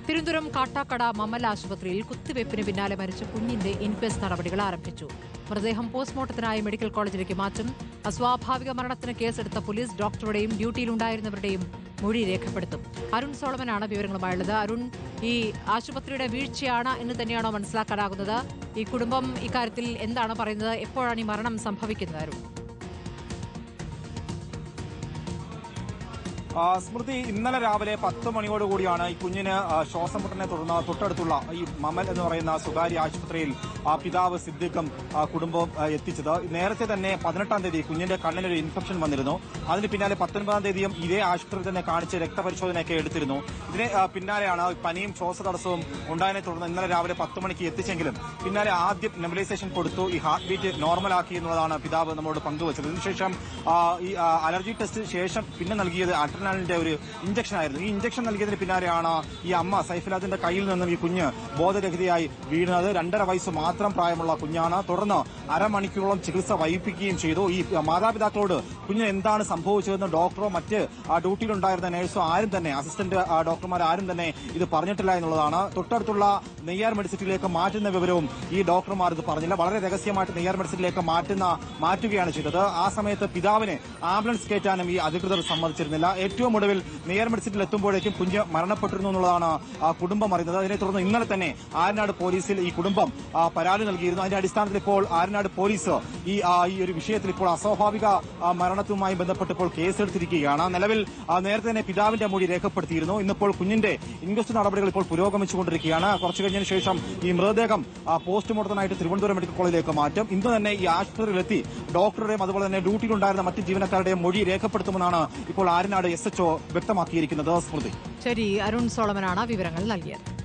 തിരുവനന്തപുരം കാട്ടാക്കട മമ്മൽ ആശുപത്രിയിൽ കുത്തിവയ്പ്പിന് പിന്നാലെ മരിച്ച കുഞ്ഞിന്റെ ഇൻക്വസ്റ്റ് നടപടികൾ ആരംഭിച്ചു. മൃതദേഹം പോസ്റ്റ്മോർട്ടത്തിനായി മെഡിക്കൽ കോളേജിലേക്ക് മാറ്റും. അസ്വാഭാവിക മരണത്തിന് കേസെടുത്ത പോലീസ് ഡോക്ടറുടെയും ഡ്യൂട്ടിയിലുണ്ടായിരുന്നവരുടെയും മൊഴി രേഖപ്പെടുത്തും. അരുൺ സോളമനാണ് വിവരങ്ങളുമായുള്ളത്. അരുൺ, ഈ ആശുപത്രിയുടെ വീഴ്ചയാണ് എന്ന് തന്നെയാണോ മനസ്സിലാക്കാനാകുന്നത്? ഈ കുടുംബം ഇക്കാര്യത്തിൽ എന്താണ് പറയുന്നത്? എപ്പോഴാണ് ഈ മരണം സംഭവിക്കുന്നത്? അരുൺ, സ്മൃതി, ഇന്നലെ രാവിലെ 10 മണിയോടുകൂടിയാണ് ഈ കുഞ്ഞിന് ശ്വാസം മുട്ടലിനെ തുടർന്ന് തൊട്ടടുത്തുള്ള ഈ മമൽ എന്ന് പറയുന്ന സ്വകാര്യ ആശുപത്രിയിൽ പിതാവ് സിദ്ദിഖും കുടുംബവും എത്തിച്ചത്. നേരത്തെ തന്നെ 18-ാം തീയതി കുഞ്ഞിന്റെ കണ്ണിനൊരു ഇൻഫെക്ഷൻ വന്നിരുന്നു. അതിന് പിന്നാലെ 19-ാം തീയതിയും ഇതേ ആശുപത്രിയിൽ തന്നെ കാണിച്ച് രക്തപരിശോധനയൊക്കെ എടുത്തിരുന്നു. ഇതിന് പിന്നാലെയാണ് പനിയും ശ്വാസതടസ്സവും ഉണ്ടായതിനെ തുടർന്ന് ഇന്നലെ രാവിലെ 10 മണിക്ക് എത്തിച്ചെങ്കിലും പിന്നാലെ ആദ്യം നെബുലൈസേഷൻ കൊടുത്തു, ഈ ഹാർട്ട് ബീറ്റ് നോർമലാക്കി എന്നുള്ളതാണ് പിതാവ് നമ്മോട് പങ്കുവച്ചത്. ഇതിനുശേഷം ഈ അലർജി ടെസ്റ്റ് ശേഷം പിന്നെ നൽകിയത് അഡ്രിനാലിന്റെ ഒരു ഇഞ്ചക്ഷൻ ആയിരുന്നു. ഈ ഇഞ്ചക്ഷൻ നൽകിയതിന് പിന്നാലെയാണ് ഈ അമ്മ സൈഫുലാദിന്റെ കയ്യിൽ നിന്നും ഈ കുഞ്ഞ് ബോധരഹിതയായി വീണത്. 2.5 വയസ്സ് മാത്രം പ്രായമുള്ള കുഞ്ഞാണ്. തുടർന്ന് അരമണിക്കൂറോളം ചികിത്സ വഹിപ്പിക്കുകയും ചെയ്തു. ഈ മാതാപിതാക്കളോട് കുഞ്ഞിന് എന്താണ് സംഭവിച്ചതെന്ന് ഡോക്ടറോ മറ്റ് ഡ്യൂട്ടിയിലുണ്ടായിരുന്ന നഴ്സോ ആരും തന്നെ, അസിസ്റ്റന്റ് ഡോക്ടർമാർ ആരും തന്നെ ഇത് പറഞ്ഞിട്ടില്ല എന്നുള്ളതാണ്. തൊട്ടടുത്തുള്ള നെയ്യാർ മെഡിസിറ്റിയിലേക്ക് മാറ്റുന്ന വിവരവും ഈ ഡോക്ടർമാർ ഇത് പറഞ്ഞില്ല. വളരെ രഹസ്യമായിട്ട് നെയ്യാർ മെഡിസിറ്റിയിലേക്ക് മാറ്റുകയാണ് ചെയ്തത്. ആ സമയത്ത് പിതാവിനെ ആംബുലൻസ് കയറ്റാനും ഈ അധികൃതർ സമ്മതിച്ചിരുന്നില്ല. ഏറ്റവും ഒടുവിൽ നെയ്യാർ മെഡിസിറ്റിയിൽ എത്തുമ്പോഴേക്കും കുഞ്ഞ് മരണപ്പെട്ടിരുന്നു എന്നുള്ളതാണ് കുടുംബം അറിയുന്നത്. അതിനെ തുടർന്ന് ഇന്നലെ തന്നെ ആരനാട് പോലീസിൽ ഈ കുടുംബം പരാതി നൽകിയിരുന്നു. അതിന്റെ അടിസ്ഥാനത്തിൽ ഇപ്പോൾ ആരനാട് പോലീസ് ഈ ഒരു വിഷയത്തിൽ ഇപ്പോൾ അസ്വാഭാവിക മരണവുമായി ബന്ധപ്പെട്ട് ഇപ്പോൾ കേസെടുത്തിരിക്കുകയാണ്. നിലവിൽ നേരത്തെ തന്നെ പിതാവിന്റെ മൊഴി രേഖപ്പെടുത്തിയിരുന്നു. ഇന്നിപ്പോൾ കുഞ്ഞിന്റെ ഇൻക്വസ്റ്റ് നടപടികൾ ഇപ്പോൾ പുരോഗമിച്ചുകൊണ്ടിരിക്കുകയാണ്. കുറച്ചു കഴിഞ്ഞതിന് ശേഷം ഈ മൃതദേഹം പോസ്റ്റ്മോർട്ടത്തിനായിട്ട് തിരുവനന്തപുരം മെഡിക്കൽ കോളേജിലേക്ക് മാറ്റും. ഇന്ന് തന്നെ ഈ ആശുപത്രിയിലെത്തി ഡോക്ടറുടെയും അതുപോലെ തന്നെ ഡ്യൂട്ടിയിലുണ്ടായിരുന്ന മറ്റ് ജീവനക്കാരുടെയും മൊഴി രേഖപ്പെടുത്തുമെന്നാണ് ഇപ്പോൾ ആരനാട് SHO വ്യക്തമാക്കിയിരിക്കുന്നത്. സ്മൃതി, ശരി. അരുൺ സോളമനാണ് വിവരങ്ങൾ നൽകിയത്.